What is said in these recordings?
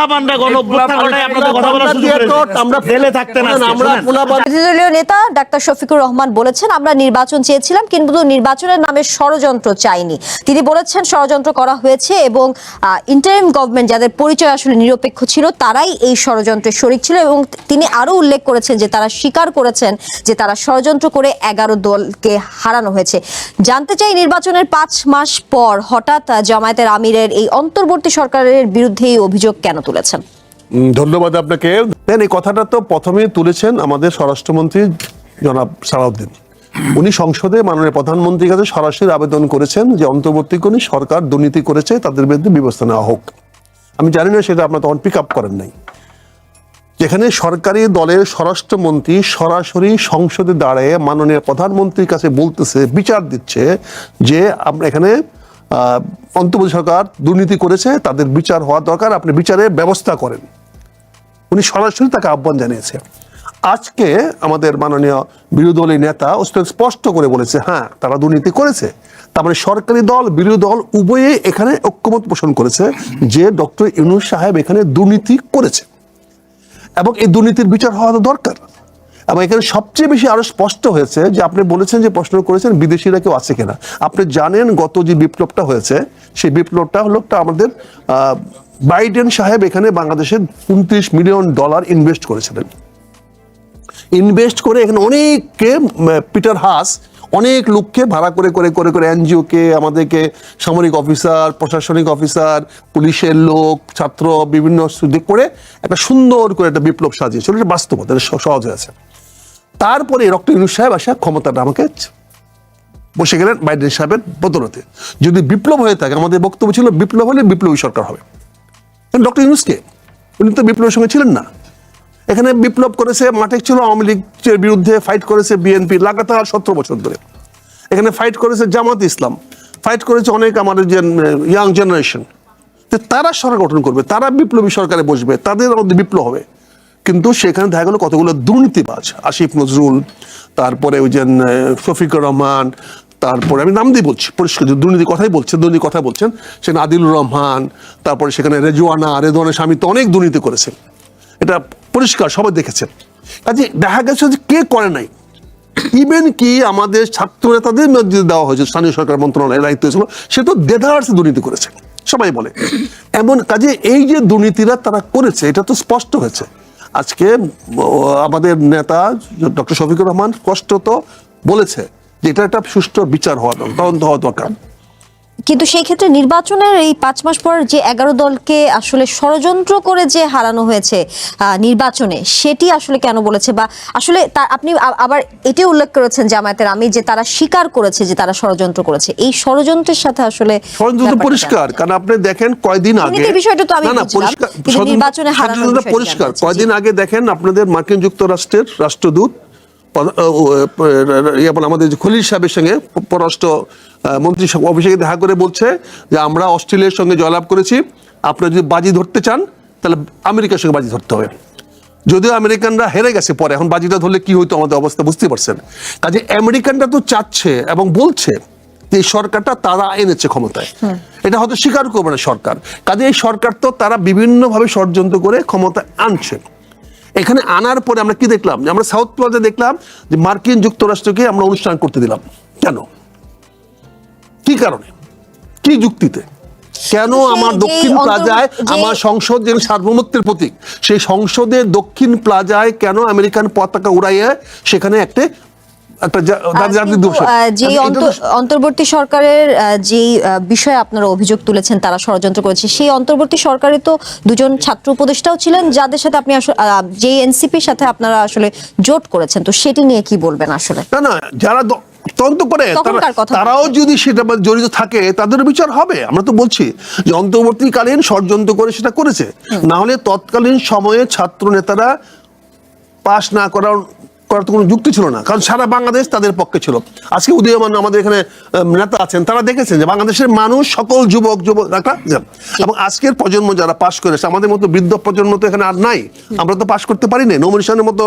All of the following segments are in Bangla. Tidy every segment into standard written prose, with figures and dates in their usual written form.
পোলাপানরা গণঅভ্যুত্থান ঘটায় আপনাদের কথা বলার সুযোগ আমরা ফেলে থাকতে না। দলীয় নেতা ডাক্তার শফিকুর রহমান বলেছেন, আমরা নির্বাচন চেয়েছিলাম কিন্তু নির্বাচনের নামে ষড়যন্ত্র চাইনি। তিনি বলেছেন ষড়যন্ত্র করা হয়েছে এবং ইন্টারিম গভর্নমেন্ট যাদের পরিচয় আসলে নিরপেক্ষ ছিল তারাই এই ষড়যন্ত্রের শরিক ছিল। এবং তিনি আরো উল্লেখ করেছেন যে তারা স্বীকার করেছেন যে তারা ষড়যন্ত্র করে 11 দলকে হারানো হয়েছে। জানতে চাই, নির্বাচনের 5 মাস পর হঠাৎ জামায়াতের আমিরের এই অন্তর্বর্তী সরকারের বিরুদ্ধে এই অভিযোগ কেন তুলেছেন? ধন্যবাদ আপনাকে। এই কথাটা তো প্রথমেই তুলেছেন আমাদের স্বরাষ্ট্রমন্ত্রী জনাব সালাউদ্দিন। উনি সংসদে মাননীয় প্রধানমন্ত্রীর কাছে সরাসরি আবেদন করেছেন যে অন্তর্বর্তীকালীন সরকার দুর্নীতি করেছে, তাদের বিরুদ্ধে ব্যবস্থা নেওয়া হোক। আমি জানি না সেটা আপনারা তখন পিক আপ করেন নাই। যেখানে সরকারি দলের স্বরাষ্ট্রমন্ত্রী সরাসরি সংসদে দাঁড়িয়ে মাননীয় প্রধানমন্ত্রীর কাছে বলতেছে, বিচার দিচ্ছে যে আমরা এখানে অন্তর্বর্তী সরকার দুর্নীতি করেছে, তাদের বিচার হওয়া দরকার, আপনি বিচারের ব্যবস্থা করেন। উনি সরাসরি তাকে আহ্বান জানিয়েছে। আজকে আমাদের মাননীয় বিরোধী দলের নেতা স্পষ্ট করে বলেছে হ্যাঁ তারা দুর্নীতি করেছে। তার মানে সরকারি দল বিরোধী দল উভয়ে এখানে ঐক্যমত পোষণ করেছে যে ডক্টর ইউনূস সাহেব এখানে দুর্নীতি করেছে এবং এই দুর্নীতির বিচার হওয়া দরকার। এবং এখানে সবচেয়ে বেশি আরো স্পষ্ট হয়েছে যে আপনি বলেছেন যে প্রশ্ন করেছেন বিদেশিরা কেউ আছে কিনা। আপনি জানেন গত যে বিপ্লবটা হয়েছে সেই বিপ্লবটা হলো আমাদের বাইডেন সাহেব এখানে বাংলাদেশের $29 মিলিয়ন ইনভেস্ট করেছিলেন। ইনভেস্ট করে এখানে অনেককে পিটার হাস অনেক লোককে ভাড়া করে করে করে করে এনজিওকে, আমাদেরকে সামরিক অফিসার, প্রশাসনিক অফিসার, পুলিশের লোক, ছাত্র বিভিন্ন সুযোগ করে একটা সুন্দর করে একটা বিপ্লব সাজিয়েছিল। এটা বাস্তবতা, এটা সহজ হয়েছে। তারপরে ডক্টর ইউনূস সাহেব আসা ক্ষমতাটা আমাকে বসে গেলেন বাইডেন সাহেবের বদলতে। যদি বিপ্লব হয়ে থাকে, আমাদের বক্তব্য ছিল বিপ্লব হলে বিপ্লবী সরকার হবে। ডক্টর ইউনূসকে উনি তো বিপ্লবের সঙ্গে ছিলেন না। এখানে বিপ্লব করেছে, মাঠে ছিল আওয়ামী লীগের বিরুদ্ধে ফাইট করেছে বিএনপি লাগাতার 17 বছর ধরে। এখানে ফাইট করেছে জামাত ইসলাম, ফাইট করেছে অনেক আমাদের যে ইয়াং জেনারেশন। তারা সরকার গঠন করবে, তারা বিপ্লবী সরকারে বসবে, তাদের মধ্যে বিপ্লব হবে। কিন্তু সেখানে দেখা গেল কতগুলো দুর্নীতিবাজ, আসিফ নজরুল, তারপরে ওই যে শফিকুর রহমান, তারপরে আমি নাম দিয়ে বলছি পরিষ্কার দুর্নীতির কথাই বলছেন, দুর্নীতির কথা বলছেন, সেখানে আদিলুর রহমান, তারপরে সেখানে রেজওয়ানের স্বামী তো অনেক দুর্নীতি করেছেন। এটা পরিষ্কার, সবাই দেখেছেন। কাজে দেখা গেছে যে কে করে নাই। ইভেন কি আমাদের ছাত্র নেতাদের মধ্যে দেওয়া হয়েছে স্থানীয় সরকার মন্ত্রণালয়ের দায়িত্ব ছিল, সে তো দেদারসে দুর্নীতি করেছে, সবাই বলে। এমন কাজে এই যে দুর্নীতিরা তারা করেছে এটা তো স্পষ্ট হয়েছে। আজকে আমাদের নেতা ডক্টর শফিকুর রহমান স্পষ্টত বলেছে যে এটা একটা সুষ্ঠু বিচার হওয়া দরকার, তদন্ত হওয়া দরকার। কিন্তু সেই ক্ষেত্রে নির্বাচনের এই 5 মাস পর যে 11 দলকে আসলে ষড়যন্ত্র করে যে হারানো হয়েছে নির্বাচনে, সেটি আসলে কেন বলেছে? বা আসলে আপনি আবার এটি উল্লেখ করেছেন জামায়াতের আমির যে তারা স্বীকার করেছে যে তারা ষড়যন্ত্র করেছে। এই ষড়যন্ত্রের সাথে আসলে ষড়যন্ত্র পরিষ্কার, কারণ আপনি দেখেন কয়দিন আগে বিষয়টা তো আমি নির্বাচনে হারানোর পরিষ্কার কয়দিন আগে দেখেন আপনাদের মার্কিন যুক্তরাষ্ট্রের রাষ্ট্রদূত আমাদের খলিল সাহেবের সঙ্গে পররাষ্ট্র মন্ত্রী অভিষেকে দেখা করে বলছে যে আমরা অস্ট্রেলিয়ার সঙ্গে জয়লাভ করেছি, আপনারা যদি বাজি ধরতে চান তাহলে আমেরিকার সঙ্গে বাজি ধরতে হবে। যদিও আমেরিকানরা হেরে গেছে পরে, এখন বাজিটা ধরলে কি হইতো আমাদের অবস্থা বুঝতে পারছেন। কাজে আমেরিকানরা তো চাচ্ছে এবং বলছে যে এই সরকারটা তারা এনেছে ক্ষমতায়, এটা হয়তো স্বীকার করবে না সরকার। কাজে এই সরকার তো তারা বিভিন্নভাবে ষড়যন্ত্র করে ক্ষমতায় আনছে। এখানে আনার পরে আমরা কি দেখলাম, যে আমরা সাউথ প্লাজা দেখলাম যে মার্কিন যুক্তরাষ্ট্রকে আমরা অনুষ্ঠান করতে দিলাম। কেন, কি কারণে, কি যুক্তিতে? কেন আমার দক্ষিণ প্লাজায়, আমার সংসদ যে সার্বভৌমত্বের প্রতীক, সেই সংসদের দক্ষিণ প্লাজায় কেন আমেরিকান পতাকা উড়াইয়ে সেখানে একটা অন্তর্বর্তী সরকারের যে বিষয়ে আপনারা অভিযোগ তুলেছেন তারা ষড়যন্ত্র করেছে, সেই অন্তর্বর্তী সরকারে তো 2 জন ছাত্র উপদেষ্টাও ছিলেন যাদের সাথে আপনি যে এনসিপির সাথে আপনারা আসলে জোট করেছেন, তো সেটি নিয়ে কি বলবেন? আসলে না যারা তদন্ত করে তারাও যদি সেটা জড়িত থাকে তাদের বিচার হবে। আমরা তো বলছি যে অন্তর্বর্তীকালীন ষড়যন্ত্র করে সেটা করেছে, না হলে তৎকালীন সময়ে ছাত্র নেতারা পাশ না করার তো কোনো যুক্তি ছিল না, কারণ সারা বাংলাদেশ তাদের পক্ষে ছিল। আজকে উদীয়মান আমাদের এখানে নেতা আছেন, তারা দেখেছেন যে বাংলাদেশের মানুষ সকল যুবক এবং আজকের প্রজন্ম যারা পাশ করেছে, আমাদের মতো বৃদ্ধ প্রজন্ম তো এখানে আর নাই, আমরা তো পাশ করতে পারি না, নমিনেশনের মতো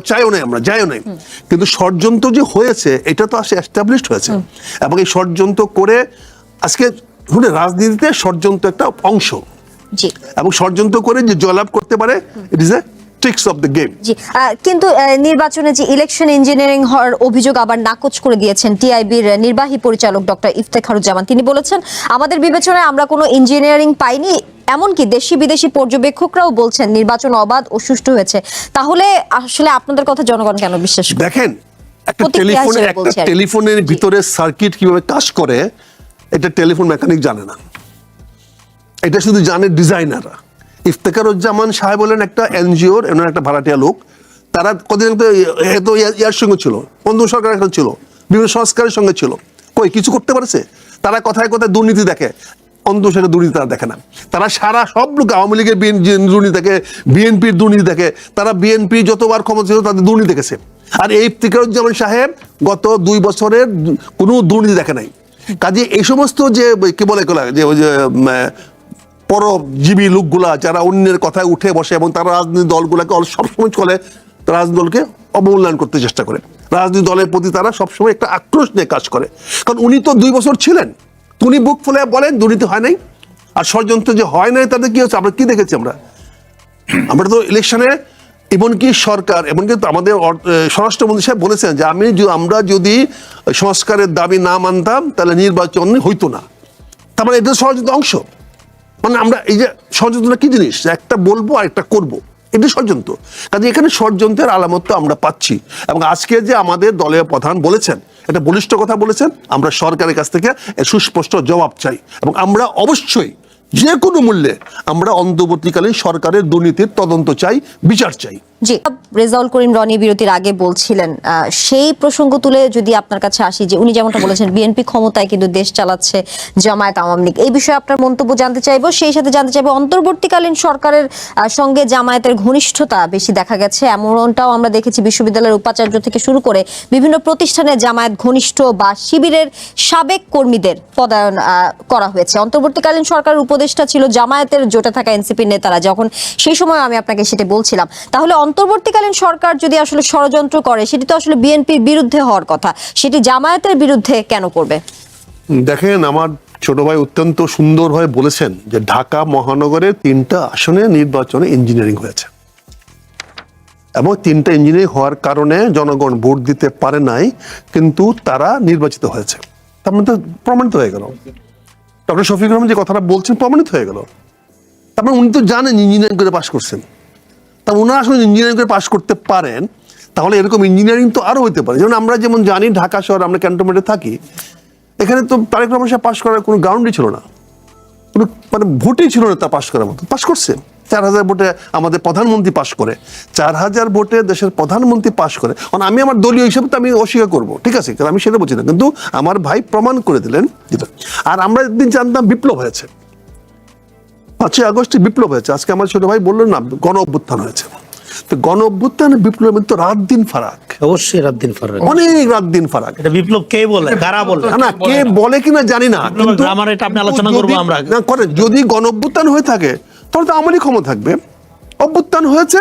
চাইও নাই, আমরা যাইও নাই। কিন্তু ষড়যন্ত্র যে হয়েছে এটা তো আসলে এস্টাবলিশড হয়েছে, এবং এই ষড়যন্ত্র করে আজকে রাজনীতিতে ষড়যন্ত্র একটা অংশ, জি। এবং ষড়যন্ত্র করে যে জয়লাভ করতে পারে, it is a tricks of the game. জি, কিন্তু নির্বাচনে যে ইলেকশন ইঞ্জিনিয়ারিং হওয়ার অভিযোগ আবার নাকচ করে দিয়েছেন টিআইবির নির্বাহী পরিচালক ডক্টর ইফতেখারুজ্জামান। তিনি বলেছেন, আমাদের বিবেচনায় আমরা কোনো ইঞ্জিনিয়ারিং পাইনি, এমনকি দেশি বিদেশি পর্যবেক্ষকরাও বলছেন নির্বাচন অবাধ ও সুষ্ঠু হয়েছে। তাহলে আসলে আপনাদের কথা জনগণ কেন বিশ্বাস করে? দেখেন, একটা প্রতিক্রিয়া হিসেবে বলছি আর কি। টেলিফোনের ভিতরে সার্কিট কিভাবে কাজ করে এটা টেলিফোন মেকানিক জানে না, এটা শুধু জানে ডিজাইনাররা। ইফতেখারুজ্জামান সাহেব হলেন একটা এনজিওর একটা ভাড়াটিয়া লোক। তারা কদিন ইয়ার সঙ্গে ছিল, বন্ধু সরকারের সঙ্গে ছিল, বিভিন্ন সংস্কারের সঙ্গে ছিল, কই কিছু করতে পারছে? তারা কথায় কথায় দুর্নীতি দেখে, অন্তঃসরকার দুর্নীতি তারা দেখে না। তারা সারা সব লোক, আওয়ামী লীগের দুর্নীতি দেখে, বিএনপির দুর্নীতি দেখে, তারা বিএনপি যতবার ক্ষমতা ছিল তাদের দুর্নীতি দেখেছে। আর এই ইফতেখারুজ্জামান সাহেব গত 2 বছরের কোনো দুর্নীতি দেখে নাই। কাজে এই সমস্ত যে কি বলে যে ওই যে পরজীবী লোকগুলা যারা অন্যের কথায় উঠে বসে এবং তারা রাজনৈতিক দলগুলোকে সবসময় চলে, রাজনৈতিক দলকে অবমূল্যায়ন করতে চেষ্টা করে, রাজনৈতিক দলের প্রতি তারা সবসময় একটা আক্রোশ নিয়ে কাজ করে। কারণ উনি তো 2 বছর ছিলেন, উনি বুক ফুলে বলেন দুর্নীতি হয় নাই। আর ষড়যন্ত্র যে হয় নাই তাদের কি হচ্ছে আমরা কি দেখেছি? আমরা তো ইলেকশনে এমনকি সরকার, এমনকি আমাদের স্বরাষ্ট্রমন্ত্রী সাহেব বলেছেন যে আমরা যদি সংস্কারের দাবি না মানতাম তাহলে নির্বাচন হইতো না। তার মানে এটা ষড়যন্ত্রের অংশ। মানে আমরা এই যে ষড়যন্ত্রটা কি জিনিস, একটা বলবো আর একটা করবো, এটা ষড়যন্ত্র। কাজে এখানে ষড়যন্ত্রের আলামত তো আমরা পাচ্ছি। এবং আজকে যে আমাদের দলীয় প্রধান বলেছেন, এটা বলিষ্ঠ কথা বলেছেন, আমরা সরকারের কাছ থেকে সুস্পষ্ট জবাব চাই। এবং আমরা অবশ্যই যে কোনো মূল্যে আমরা অন্তর্বর্তীকালীন সরকারের দুর্নীতির তদন্ত চাই, বিচার চাই। জি, রেজাউল করিম রনি বিরতির আগে বলছিলেন, সেই প্রসঙ্গ তুলে যদি আপনার কাছে আসি, যে উনি যেমনটা বলেছেন বিএনপি ক্ষমতায় কিন্তু দেশ চালাচ্ছে জামায়াত আওয়ামী লীগ, এই বিষয়ে আপনার মন্তব্য জানতে চাইবো। সেই সাথে জানতে চাইবো অন্তর্বর্তীকালীন সরকারের সঙ্গে জামায়াতের ঘনিষ্ঠতা বেশি দেখা গেছে, এমনটাও আমরা দেখেছি বিশ্ববিদ্যালয়ের উপাচার্য থেকে শুরু করে বিভিন্ন প্রতিষ্ঠানে জামায়াত ঘনিষ্ঠ বা শিবিরের সাবেক কর্মীদের পদায়ন করা হয়েছে। অন্তর্বর্তীকালীন সরকারের উপদেষ্টা ছিল জামায়াতের জোটে থাকা এনসিপির নেতারা, যখন সেই সময় আমি আপনাকে সেটা বলছিলাম। তাহলে অন্তর্বর্তীকালীন সরকার যদি আসলে ষড়যন্ত্র করে, সেটি তো আসলে বিএনপির বিরুদ্ধে হওয়ার কথা, সেটি জামায়াতের বিরুদ্ধে কেন করবে? দেখেন, আমার ছোট ভাই অত্যন্ত সুন্দরভাবে বলেছেন যে ঢাকা মহানগরের 3টা আসনে নির্বাচনে ইঞ্জিনিয়ারিং হয়েছে এবং 3টা ইঞ্জিনিয়ারিং হওয়ার কারণে জনগণ ভোট দিতে পারে নাই, কিন্তু তারা নির্বাচিত হয়েছে। তার মানে তো প্রমাণিত হয়ে গেল। ডক্টর শফিকুর রহমান যে কথাটা বলছেন প্রমাণিত হয়ে গেল। তার মানে উনি তো জানেন ইঞ্জিনিয়ারিং করে পাশ করছেন। তা ওনারা আসলে ইঞ্জিনিয়ারিং করে পাশ করতে পারেন, তাহলে এরকম ইঞ্জিনিয়ারিং তো আরো হতে পারে। যেমন আমরা যেমন জানি ঢাকা শহর, আমরা ক্যান্টনমেন্টে থাকি, এখানে তো তারেক রহমান সাহেব পাশ করার কোনো গ্রাউন্ডই ছিল না, কোনো মানে ভোটই ছিল না তা পাশ করার মতো। পাশ করছে 4000 ভোটে, আমাদের প্রধানমন্ত্রী পাশ করে 4000 ভোটে দেশের প্রধানমন্ত্রী পাশ করে। কারণ আমি আমার দলীয় হিসাবে তো আমি অস্বীকার করবো, ঠিক আছে, কারণ আমি সেটা বলছি না, কিন্তু আমার ভাই প্রমাণ করে দিলেন যেটা। আর আমরা একদিন জানতাম বিপ্লব হয়েছে, 5ই আগস্টে বিপ্লব হয়েছে। আজকে আমার ছোট ভাই বললেন না গণ অভ্যুত্থান হয়েছে। তো গণ অভ্যুত্থান বিপ্লবের তো রাত দিন ফারাক, অবশ্যই রাত দিন ফারাক, অনেক রাত দিন ফারাক। এটা বিপ্লব কে বলে, কারা বলে, না কে বলে কিনা জানি না, কিন্তু আমার এটা আপনি আলোচনা করবো আমরা। না করেন, যদি গণ অভ্যুত্থান হয়ে থাকে তাহলে তো আমারই ক্ষমতা থাকবে। অভ্যুত্থান হয়েছে,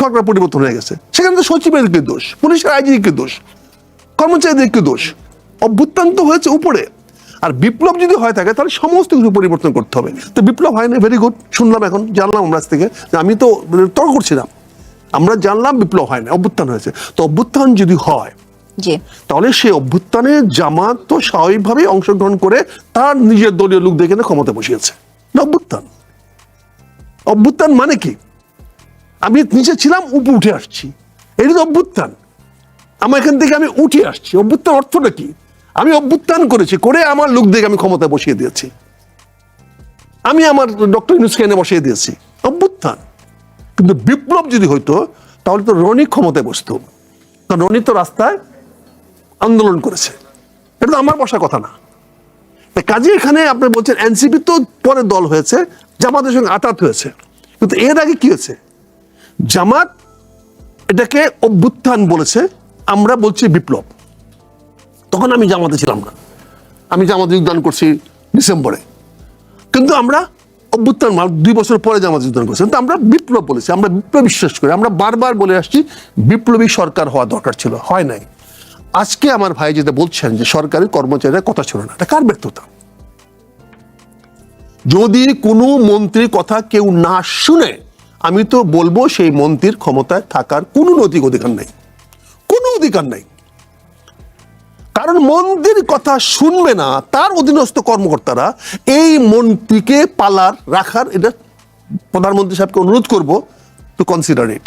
সরকার পরিবর্তন হয়ে গেছে, সেখানে তো সচিবের কি দোষ, পুলিশের আইজির কি দোষ, কর্মচারীদের কি দোষ? অভ্যুত্থান তো হয়েছে উপরে। আর বিপ্লব যদি হয়ে থাকে তাহলে সমস্ত কিছু পরিবর্তন করতে হবে। তো বিপ্লব হয় না, ভেরি গুড, শুনলাম, এখন জানলাম আমরা থেকে, আমি তো তর্ক করছিলাম, আমরা জানলাম বিপ্লব হয় না, অভ্যুত্থান হয়েছে। তো অভ্যুত্থান যদি হয় তাহলে সেই অভ্যুত্থানে জামাত তো স্বাভাবিকভাবে অংশগ্রহণ করে তার নিজের দলীয় লোক দেখে ক্ষমতা বসিয়েছে। অভ্যুত্থান, অভ্যুত্থান মানে কি? আমি নিচে ছিলাম, উপরে উঠে আসছি, এটা তো অভ্যুত্থান। আমার এখান থেকে আমি উঠে আসছি, অভ্যুত্থান অর্থটা কি? আমি অভ্যুত্থান করেছি, করে আমার লোক দেখে আমি ক্ষমতা বসিয়ে দিয়েছি, আমি আমার ডক্টর ইউনূসকে এনে বসিয়ে দিয়েছি, অভ্যুত্থান। কিন্তু বিপ্লব যদি হইতো তাহলে তো রনি ক্ষমতায় বসতো, কারণ রনি তো রাস্তায় আন্দোলন করেছে, এটা তো আমার বসার কথা না। কাজে এখানে আপনি বলছেন এনসিপি তো পরে দল হয়েছে, জামাতের সঙ্গে আঘাত হয়েছে, কিন্তু এর আগে কি হয়েছে? জামাত এটাকে অভ্যুত্থান বলেছে, আমরা বলছি বিপ্লব। তখন আমি জামাতে ছিলাম না, আমি জামাতে যোগদান করছি ডিসেম্বরে, কিন্তু আমরা অভ্যুত্থান 2 বছর পরে জামাতে যোগদান করছি, কিন্তু আমরা বিপ্লব বলেছি, আমরা বিপ্লব বিশ্বাস করি। আমরা বারবার বলে আসছি বিপ্লবী সরকার হওয়া দরকার ছিল, হয় নাই। আজকে আমার ভাই যেটা বলছেন যে সরকারি কর্মচারীরা কথা ছিল না, এটা কার ব্যর্থতা? যদি কোনো মন্ত্রীর কথা কেউ না শুনে, আমি তো বলবো সেই মন্ত্রীর ক্ষমতায় থাকার কোনো নৈতিক অধিকার নেই, কোনো অধিকার নেই। কারণ মন্ত্রীর কথা শুনবে না তার অধীনস্থ কর্মকর্তারা, এই মন্ত্রীকে পালার রাখার, এটা প্রধানমন্ত্রী সাহেবকে অনুরোধ করবো টু কনসিডার ইট।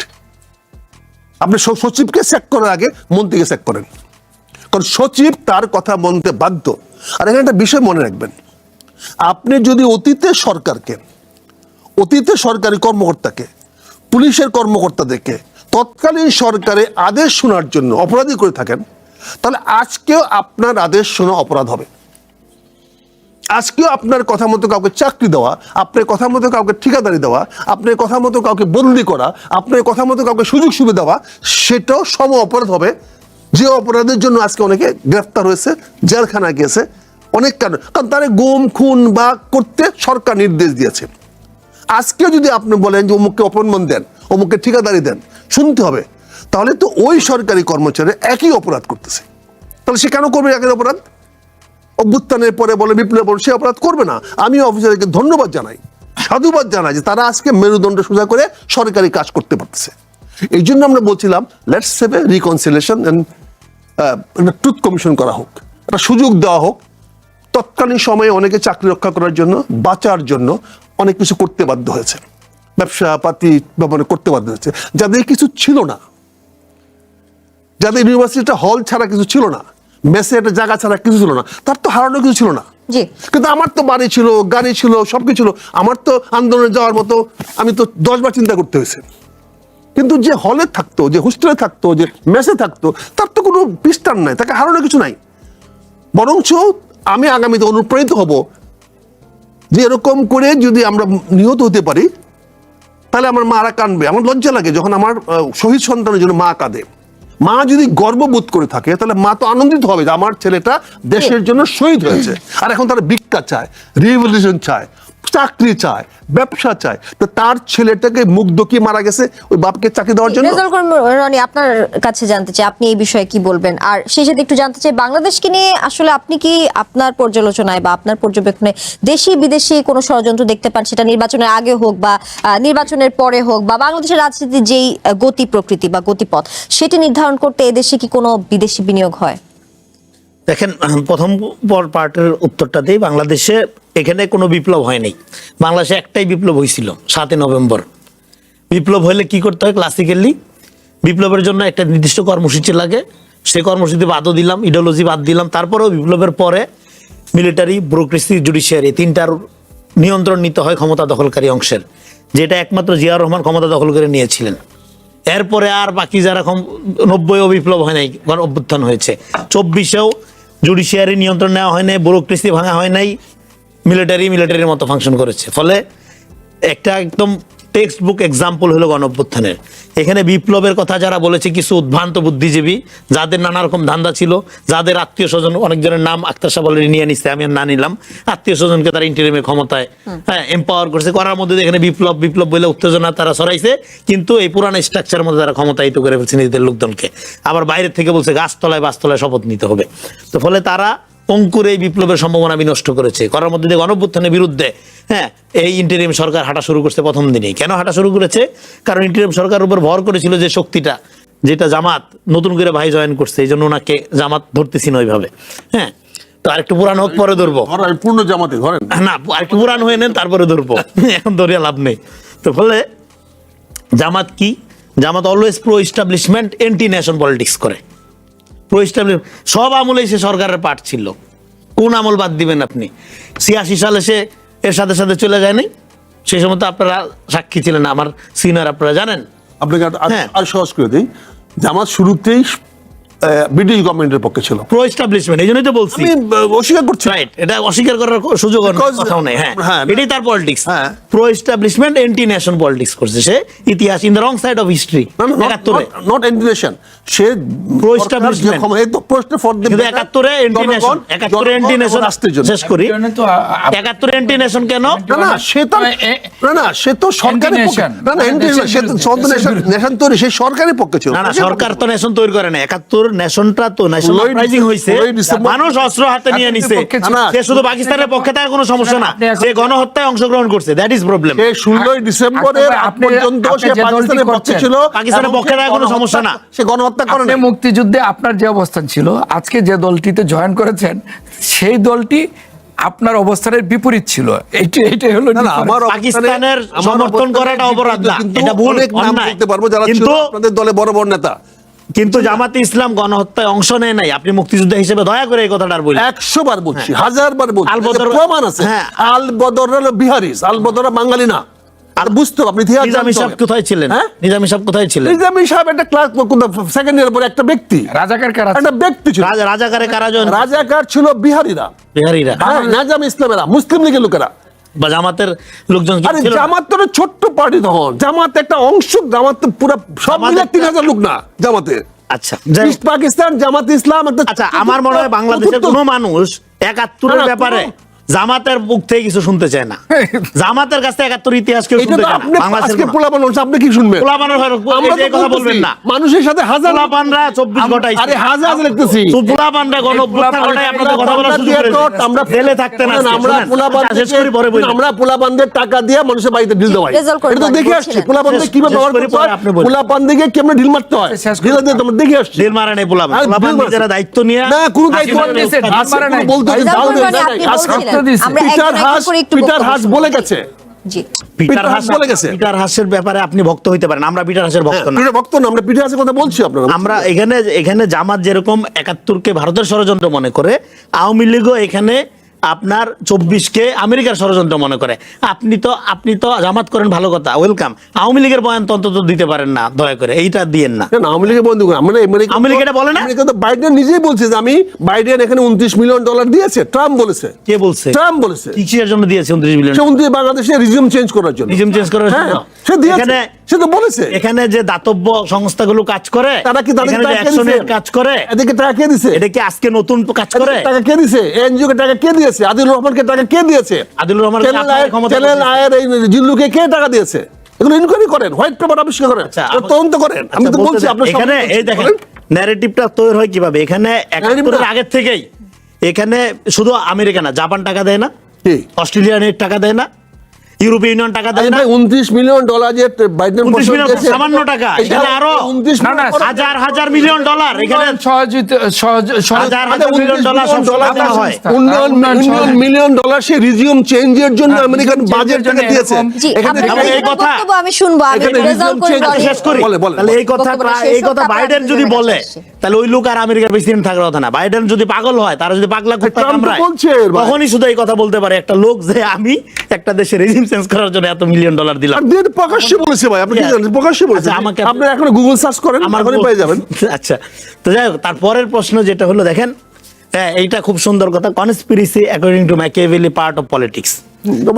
আপনি সচিবকে চেক করার আগে মন্ত্রীকে চেক করেন, কারণ সচিব তার কথা মানতে বাধ্য। আর এখানে একটা বিষয় মনে রাখবেন, আপনি যদি অতীতের সরকারি কর্মকর্তাকে, পুলিশের কর্মকর্তাদেরকে তৎকালীন সরকারে আদেশ শোনার জন্য অপরাধী করে থাকেন, তাহলে আজকেও আপনার আদেশ শোনা অপরাধ হবে। আজকেও আপনার কথা মতো কাউকে চাকরি দেওয়া, আপনার কথা মতো কাউকে ঠিকাদারি দেওয়া, আপনার কথা মতো কাউকে বদলি করা, আপনার কথা মতো কাউকে সুযোগ সুবিধা দেওয়া, সেটাও সম অপরাধ হবে। যে অপরাধের জন্য আজকে অনেকে গ্রেফতার হয়েছে, জেলখানায় গিয়েছে, অনেক কারণ তারা গুম খুন বা করতে সরকার নির্দেশ দিয়েছে। আজকেও যদি আপনি বলেন যে অমুককে অপমান দেন, অমুককে ঠিকাদারি দেন, শুনতে হবে, তাহলে তো ওই সরকারি কর্মচারী একই অপরাধ করতেছে। তাহলে সে কেন করবে একই অপরাধ? অভ্যুত্থানের পরে বলে, বিপ্লবের পরে সে অপরাধ করবে না। আমি অফিসারকে ধন্যবাদ জানাই, সাধুবাদ জানাই যে তারা আজকে মেরুদণ্ড সোজা করে সরকারি কাজ করতে পারতেছে। এই জন্য আমরা বলছিলাম let's have a reconciliation and truth commission করা হোক, একটা সুযোগ দেওয়া হোক। তৎকালীন সময়ে অনেকে চাকরি রক্ষা করার জন্য, বাঁচার জন্য অনেক কিছু করতে বাধ্য হয়েছে, ব্যবসা পাতি ব্যবহার করতে বাধ্য হয়েছে। যাদের কিছু ছিল না, যাদের ইউনিভার্সিটিটা হল ছাড়া কিছু ছিল না, মেসে একটা জায়গা ছাড়া কিছু ছিল না, তার তো হারানো কিছু ছিল না। কিন্তু আমার তো বাড়ি ছিল, গাড়ি ছিল, সবকিছু ছিল, আমার তো আন্দোলনে যাওয়ার মতো, আমি তো 10 বার চিন্তা করতে হয়েছে। কিন্তু যে হলে থাকতো, যে হোস্টেলে থাকতো, যে মেসে থাকতো, তার তো কোনো বিস্তার নাই, তাকে হারানো কিছু নাই। বরঞ্চ আমি আগামীতে অনুপ্রাণিত হব যে এরকম করে যদি আমরা নিহত হতে পারি, তাহলে আমার মারা কাঁদবে। আমার লজ্জা লাগে যখন আমার শহীদ সন্তানের জন্য মা কাঁদে। মা যদি গর্ববোধ করে থাকে, তাহলে মা তো আনন্দিত হবে যে আমার ছেলেটা দেশের জন্য শহীদ হয়েছে। আর এখন তারা ভিক্ষা চায়, রিভলিউশন চায়, চাকরি চায়, ব্যবসা চায়। তো তার ছেলেটাকে মুগ্ধ কি মারা গেছে ওই বাপকে চাকরি দেওয়ার জন্য। রনি, আপনার কাছে জানতে চাই আপনি এই বিষয়ে কি বলবেন। আর সেই সাথে একটু জানতে চাই বাংলাদেশকে নিয়ে আসলে আপনি কি আপনার পর্যালোচনায় বা আপনার পর্যবেক্ষণে দেশি বিদেশি কোনো ষড়যন্ত্র দেখতে পান, সেটা নির্বাচনের আগে হোক বা নির্বাচনের পরে হোক, বা বাংলাদেশের রাজনীতির যেই গতি প্রকৃতি বা গতিপথ সেটি নির্ধারণ করতে এদেশে কি কোনো বিদেশি বিনিয়োগ হয়? দেখেন, প্রথম পার্টের উত্তরটা দিই। বাংলাদেশে এখানে কোনো বিপ্লব হয়নি। বাংলাদেশে একটাই বিপ্লব হয়েছিল 7 নভেম্বর। বিপ্লব হলে কি করতে হয়? ক্লাসিক্যালি বিপ্লবের জন্য একটা নির্দিষ্ট কর্মসূচি লাগে, সেই কর্মসূচি বাদও দিলাম, ইডিওলজি বাদ দিলাম। তারপরেও বিপ্লবের পরে মিলিটারি, ব্যুরোক্রেসি, জুডিশিয়ারি, তিনটার নিয়ন্ত্রণ নিতে হয় ক্ষমতা দখলকারী অংশের, যেটা একমাত্র জিয়াউর রহমান ক্ষমতা দখল করে নিয়েছিলেন। এরপরে আর বাকি যারা 90-ও বিপ্লব হয় নাই, অভ্যুত্থান হয়েছে। 24-এও জুডিশিয়ারি নিয়ন্ত্রণ নেওয়া হয় নাই, ব্যুরোক্রেসি ভাঙা হয় নাই, মিলিটারির মতো ফাংশন করেছে। ফলে একটা একদম টেক্সট বুক এক্সাম্পল হলো গণঅভ্যুত্থানের। এখানে বিপ্লবের কথা যারা বলেছে কিছু উদ্ভ্রান্ত বুদ্ধিজীবী, যাদের নানা রকম ধান্দা ছিল, যাদের আত্মীয় স্বজন, অনেকজনের নাম আক্তার সাহেব অলরেডি নিয়ে নিচ্ছে, আমি আর না নিলাম, আত্মীয় স্বজনকে তারা ইন্টারিমে ক্ষমতায় এম্পাওয়ার করছে, করার মধ্যে এখানে বিপ্লব বলে উত্তেজনা তারা ছড়াইছে। কিন্তু এই পুরানো স্ট্রাকচারের মধ্যে তারা ক্ষমতায়িত করে ফেলছে নিজেদের লোকজনকে। আবার বাইরের থেকে বলছে গাছতলায় বাসতলায় শপথ নিতে হবে। তো ফলে তারা অঙ্কুরে এই বিপ্লবের সম্ভাবনা বিনষ্ট করেছে। করার মধ্যে দিয়ে গণঅভ্যুত্থানের বিরুদ্ধে এই ইন্টারিম সরকার হাঁটা শুরু করছে প্রথম দিনেই। কেন হাঁটা শুরু করেছে? কারণ ইন্টারিম সরকারের উপর ভর করেছিল যে শক্তিটা, যেটা জামাত নতুন করে ভাই জয়েন করছে, এই জন্য ওনাকে জামাত ধরতেছি না ওইভাবে। তো আরেকটু পুরান হোক, পরে ধরবো। পূর্ণ জামাতে ধরেন না, আরেকটু পুরান হয়ে নেন, তারপরে ধরবো, এখন ধরিয়া লাভ নেই। তো ফলে জামাত কি? Jamaat always pro establishment, anti nation politics করে। প্রো এস্টাবলিশমেন্ট সব আমলেই সে সরকারের পার্ট ছিল। কোন আমল বাদ দিবেন আপনি? 86 সালে সে এর সাথে সাথে চলে যায়নি? সেই সময় তো আপনারা সাক্ষী ছিলেন, আমার সিনিয়র, আপনারা জানেন। আপনাকে আর সহজ করে দিই, জামাত শুরুতেই ব্রিটিশ গভর্নমেন্টের পক্ষে ছিল, প্রো এস্টাবলিশমেন্ট। এই জন্যই তো বলছি, আমি অস্বীকার করছি, রাইট, এটা অস্বীকার করার সুযোগ নেই। এটাই তার politics. Pro establishment, anti nation politics করছে সে। ইতিহাস in the wrong side of history. Not anti nation, say pro establishment. এই তো প্রশ্ন for the 71 A anti nation, 71 A anti nation শেষ করি। 71 এ এন্টি নেশন কেন? না, সে তো সরকারের পক্ষে, না এন্টি নেশন, সে তো নেশন তৈরি, সে সরকারের পক্ষে ছিল। না, সরকার তো নেশন তৈরি করে না। 71 নেশনটা তো ন্যাশনাল 16 আপরাইজিং হইছে, 16 ডিসেম্বর মানুষ অস্ত্র হাতে নিয়ে আপনি নিছে, পক্ষে ছিলেন। সে শুধু পাকিস্তানের পক্ষে থাকা কোনো সমস্যা না, আপনি এখন- সে গণহত্যায় অংশগ্রহণ করছে, দ্যাট ইজ প্রবলেম। সে 16 ডিসেম্বরের আচ্ছা ভাই, আগ পর্যন্ত আপনি সে যে দলটি পাকিস্তানের পক্ষে করছেন, ছিল, পাকিস্তানের এবং পক্ষে সে থাকা কোনো সমস্যা না। সে গণহত্যা করে আপনি না। মুক্তিযুদ্ধে আপনার যে অবস্থান ছিল, আজকে যে দলটিতে জয়েন করেছেন সেই দলটি আপনার অবস্থানের বিপরীত ছিল। এইটাই হলো না, না, difference। আমার পাকিস্তানের অবস্থানে- সমর্থন আমার করাটা অপরাধ না, কিন্তু এটা ভুল, অনেক নাম অন্যায়। বলতে পারবো যারা ছিল কিন্তু আপনাদের দলে বড় বড় নেতা। কিন্তু জামাতে ইসলাম গণহত্যায় অংশ নেয় নাই, আপনি মুক্তিযোদ্ধা হিসেবে দয়া করে এই কথাটা আর বলি। 100 বার বলছি, 1000 বার বলছি, আল বদর- এতে প্রমাণ আছে। হ্যাঁ। আল বদর হলো বিহারিস, আল বদর বাঙালি না। আর বুঝতে হবে, আপনি ইতিহাস নিজামী জানতে সাহেব হবে। কোথায় ছিলেন? হ্যাঁ? নিজামী সাহেব কোথায় ছিলেন? নিজামী সাহেব একটা ক্লাস সেকেন্ড ইয়ার পরে একটা ব্যক্তি, রাজাকার কারা ছিল? একটা ব্যক্তি ছিল। রাজাকারে কারাজন, রাজাকার ছিল বিহারিরা, বিহারিরা হ্যাঁ, নাজাম ইসলামেরা, মুসলিম লীগের লোকেরা। বা জামাতের লোকজন কি আরে ছিল না? জামাত তো একটা ছোট্ট পার্টি তখন, জামাত একটা অংশ, জামাত তো পুরো সব জামাত মিলে একটা- 3000 লোক না জামাতে। আচ্ছা যাই হোক। ইস্ট পাকিস্তান জামাত ইসলাম একটা আচ্ছা আমার মনে হয় বাংলাদেশের কোনো মানুষ 71-এর না, না, ব্যাপারে কোনো- জামাতের মুখ থেকে কিছু শুনতে চায় না। জামাতের কাছে 71 ইতিহাস কেউ এটা শুনতে তো চায় আপনি না বাংলাদেশের আজকে কোনো। পোলাপান হচ্ছে, আপনি কি শুনবেন? পোলাপানের হয়, আমরা এই তো কথা বলতেছি, বলবেন না। মানুষের সাথে হাজার পোলাপানরা 24 ঘটাইছে। আরে হাজার লিখতেছি। তো পোলাপানরা গণঅভ্যুত্থান ঘটায় আপনাদের কথা বলার সুযোগ পেয়েছে। আমরা জেলে থাকতেন আজকে, আমরা শোনেন। পোলাপান আচ্ছা, শেষ করি পরে বলবেন। আমরা পোলাপানদের টাকা দিয়ে মানুষের বাড়িতে ঢিল দেওয়াই, রেজাল্ট করে এটা তো বলেন, দেখে আসছি বলছিলেন। পোলাপানদের শেষ- কিভাবে শেষ ব্যবহার করি, করতে পরে হয়, আপনি বলুন। পোলাপান দিকে কেমনে ঢিল মারতে হয়, শেষ করি। ঢিল দিয়ে তোমরা দেখে আসছি। দিল মারা নেই পোলাপান। আরে পোলাপান দিল মারছে। নিজেরা দায়িত্ব নিয়ে না, কোনো দায়িত্ব হাসিনার নেই। দিছে, ঢিল আছে। মারা নাই। বলতে রেজাল্ট দাও করে দেয়, মানে দেয় আপনি নাই। বলছিলেন। দিছে। আমরা পিটার একজন হাস, একজন করে একটু পিটার বক্তব্য হাস শুনি। বলে গেছে। জি পিটার হাস বলে গেছে। পিটার হাসের ব্যাপারে আপনি ভক্ত হইতে পারেন, আমরা পিটার হাসের ভক্ত না। পিটার ভক্ত না, আমরা পিটার হাসের কথা বলছি আপনারা। আমরা এখানে এখানে জামাত যেরকম 71-কে ভারতের ষড়যন্ত্র মনে করে, আওয়ামী লীগও এখানে আপনার 24-কে আমেরিকার ষড়যন্ত্র মনে করে। আপনি তো জামাত করেন, ভালো কথা, ওয়েলকাম। আওয়ামী লীগের বয়ান তো অন্তত দিতে পারেন না, দয়া করে এইটা দিয়েন না। না, আওয়ামী লীগের বন্ধু, আমরা আওয়ামী লীগ এটা বলে না? আমেরিকা তো বাইডেন নিজেই বলছে যে বাইডেন এখানে $29 মিলিয়ন দিয়েছে, ট্রাম্প বলেছে। কে বলছে? ট্রাম্প বলেছে কিসের জন্য দিয়েছে 29 মিলিয়ন? সে 29 বাংলাদেশে রিজিউম চেঞ্জ করার জন্য। রিজিম চেঞ্জ করার হ্যাঁ, জন্য? সে দিয়েছে, এখানে- সে তো বলেছে। এখানে যে দাতব্য সংস্থাগুলো কাজ করে, তারা কি তাদেরকে এখানে যে টাকা কে অ্যাকশনের দিছে? কাজ করে, এদেরকে টাকা কে দিছে? এটা কি আজকে নতুন কাজ করে? টাকা কে দিছে? এনজিও কে টাকা কে দিয়েছে? আদিলুর রহমানকে টাকা কে দিয়েছে? আদিলুর রহমান ক্ষমতা চ্যানেল আয়ের এই জিল্লুকে কে টাকা দিয়েছে? এগুলো ইনকোয়ারি করেন, হোয়াইট পেপার আবিষ্কার করেন, আচ্ছা, এগুলো তদন্ত করেন। আমি তো বলছি আপনার এখানে এই দেখেন ন্যারেটিভটা তৈরি হয় কিভাবে। এখানে 71-এর আগের থেকেই এখানে শুধু আমেরিকা না, জাপান টাকা দেয় না, কি? অস্ট্রেলিয়া টাকা দেয় না, ইউরোপীয় ইউনিয়ন টাকা দেয় না। $29 মিলিয়ন যে বাইডেন 29 মিলিয়ন সামান্য টাকা, এখানে আরো 29 না, না, হাজার হাজার মিলিয়ন ডলার, এখানে হাজার হাজার মিলিয়ন ডলার সব সময় দেওয়া হয়। $19 মিলিয়ন সে রিজিউম চেঞ্জের জন্য হ্যাঁ, আমেরিকান resume বাজেট change-এর টাকা জন্য দিয়েছে। এরকম- জি এখানে আপনার তাহলে এই কথা- বক্তব্য আমি শুনবো, আমি এখানে রেজাল্ট resume করে change বলেন। শেষ করি। বলে, বলে, তাহলে এই কথা বক্তব্যটা শেষ এই হোক, কথা তারপর বাইডেন আপনি যদি জানাবেন বলে, শেষে। তাহলে ওই লোক আর আমেরিকার প্রেসিডেন্ট থাকার কথা না। বাইডেন যদি পাগল হয়, তারা যদি পাগলা কুত্তা ট্রাম্প তো কামড়ায়, বলছে এর ভাই। তখনই শুধু এই কথা বলতে পারে একটা লোক যে আমি একটা দেশে রেজিম চেঞ্জ করার জন্য এত মিলিয়ন ডলার দিলাম। আর দিয়ে প্রকাশ্যে বলেছে ভাই, আপনি কি জানেন? প্রকাশ্যে বলেছে। আচ্ছা, আমাকে আপনি এখন গুগল সার্চ করেন, এখনই পেয়ে যাবেন। আচ্ছা, তো যাই হোক, তারপরের প্রশ্ন যেটা হলো, দেখেন হ্যাঁ, এইটা খুব সুন্দর কথা। Conspiracy according to Machiavelli part of politics.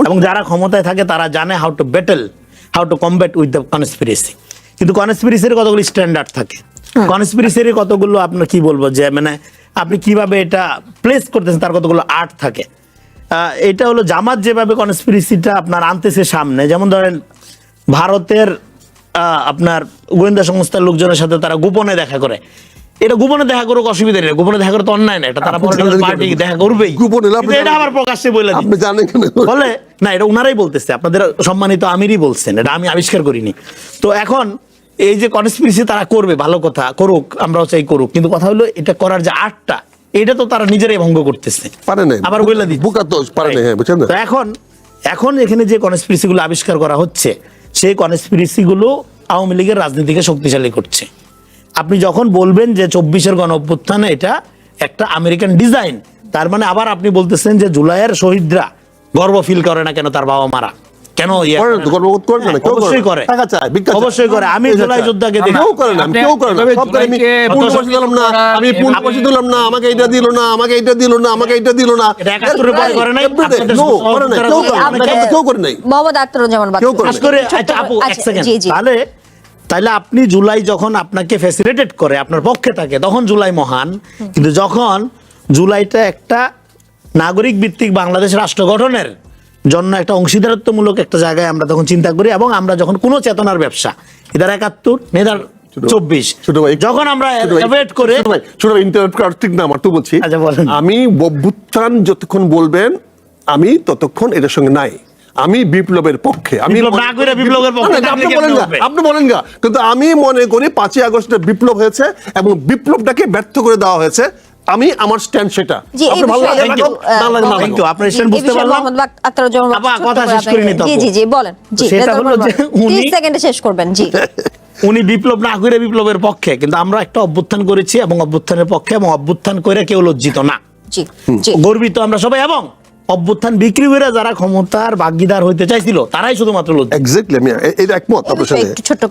এবং যারা ক্ষমতায় থাকে তারা জানে how to battle, how to combat with the conspiracy. কিন্তু কনস্পিরেসির কতগুলো স্ট্যান্ডার্ড থাকে, কনস্পিরেসির কতগুলো আপনার কি বলবো যে মানে আপনি কিভাবে এটা প্লেস করতেছেন তার কতগুলো আর্ট থাকে। এটা হলো জামাত যেভাবে কনস্পিরেসিটা আপনার আনতেছে সামনে, যেমন ধরেন ভারতের আপনার গোয়েন্দা সংস্থার লোকজনের সাথে তারা গোপনে দেখা করে। এটা গোপনে দেখা করুক, অসুবিধা নেই, গোপনে দেখা করে তো অন্যায় না, এটা তারা আপনি পলিটিক্যাল জানেন পার্টি কেন? দেখা করবেই। গোপনে না, আপনি কিন্তু এটা জানেন। আবার প্রকাশ্যে বলে দিচ্ছে। আপনি জানেন কেন? বলে না, এটা ওনারাই বলতেছে, আপনাদের সম্মানিত আমিরই বলছেন, এটা আমি আবিষ্কার করিনি। তো এখন এই যে কনস্পিরেসি তারা করবে, ভালো কথা, করুক, আমরাও চাই করুক, কিন্তু কথা হলো এটা করার যে আর্টটা, এটা তো তারা নিজেরাই ভঙ্গ করতেছে। পারে নাই, আবার বলে দিচ্ছে বুকা তো পারে নাই, হ্যাঁ, বুঝছেন না? তো এখন এখানে যে কনস্পিরেসি গুলো আবিষ্কার করা হচ্ছে, সেই কনস্পিরেসি গুলো আওয়ামী লীগের রাজনীতিকে শক্তিশালী করছে। আপনি যখন বলবেন যে 24-এর গণ অভ্যুত্থানে এটা একটা আমেরিকান ডিজাইন, তার মানে আবার আপনি বলতেছেন যে জুলাইয়ের শহীদরা গর্ব ফিল করে না কেন তার বাবা মারা, কেন ইয়ে করেন করে তো, না? গর্ববোধ করে না, হ্যাঁ, কেউ অবশ্যই করে, টাকা চায়, ভিক্ষা চায়। অবশ্যই করে। আমি পয়সা জুলাই চায়। যোদ্ধাকে দেখি, কেউ করে না, আপনি- কেউ করে না। এভাবে সব করে, আমি জুলাইকে পূর্ণ পয়সা দিলাম না, আমি পূর্ণ পয়সা দিলাম না, আমাকে এইটা দিল না, আমাকে এইটা দিল না, আমাকে এইটা দিল না। এটা 71-এর পরে করে নাই, Everyday, আপনাদের no, করে নাই, কেউ করে নাই, আপনাদের- কেউ করে নাই। মোহাম্মদ আখতারুজ্জামান বাচ্চু। কেউ করে খাস করে আচ্ছা, আপু, এক সেকেন্ড। জি জি তাহলে আপনি জুলাই যখন আপনাকে ফ্যাসিলিটেট করে, আপনার পক্ষে থাকে, তখন জুলাই মহান। কিন্তু যখন জুলাইটা একটা নাগরিক ভিত্তিক বাংলাদেশ রাষ্ট্র গঠনের জন্য একটা অংশীদারত্বমূলক একটা জায়গায় আমরা তখন চিন্তা করি, এবং আমরা যখন কোনো চেতনার ব্যবসা, এদার 71, নেদার 24 ছোট ভাই, যখন আমরা ছোট ভাই, ওয়েট করে ছোট ভাই ইন্টারাপ্ট করার ঠিক না, আমার তো বলছি। আচ্ছা, বলেন। আমি অভ্যুত্থান যতক্ষণ বলবেন আমি ততক্ষণ এটার সঙ্গে নাই। আমি বিপ্লবের পক্ষে, আমি বিপ্লব না করে বিপ্লবের পক্ষে না, আপনি থাকলে বলেন কেমনে না, হবে? আপনি বলেন না, কিন্তু আমি মনে করি 5ই আগস্টে বিপ্লব হয়েছে এবং বিপ্লবটাকে ব্যর্থ করে দেওয়া হয়েছে। আমি আমার স্ট্যান্ড সেটা। জি, এই আপনি ভালো বিষয়ে লাগে না, Thank you. ভালো লাগে না, Thank you. আপনার স্ট্যান্ড এই বুঝতে বিষয়ে পারলাম। মোহাম্মদ আখতারুজ্জামান আপা, ছোট্ট কথা করে শেষ করে আপনাকে- নিতে জি হবে। জি জি বলেন, জি সেটা নেতার হলো বলেন। যে উনি- 30 সেকেন্ডে শেষ করবেন, জি। উনি বিপ্লব না করে বিপ্লবের পক্ষে, কিন্তু আমরা একটা অভ্যুত্থান করেছি এবং অভ্যুত্থানের পক্ষে, এবং অভ্যুত্থান করে কেউ লজ্জিত না, জি জি গর্বিত আমরা সবাই। এবং অভ্যুত্থান বিক্রি করে যারা ক্ষমতার ভাগীদার হইতে চাইছিল তারাই শুধুমাত্র লজ্জিত। এক্স্যাক্টলি, আমি এটা একমত এই আপনার বিষয়ে সাথে। একটু ছোট্ট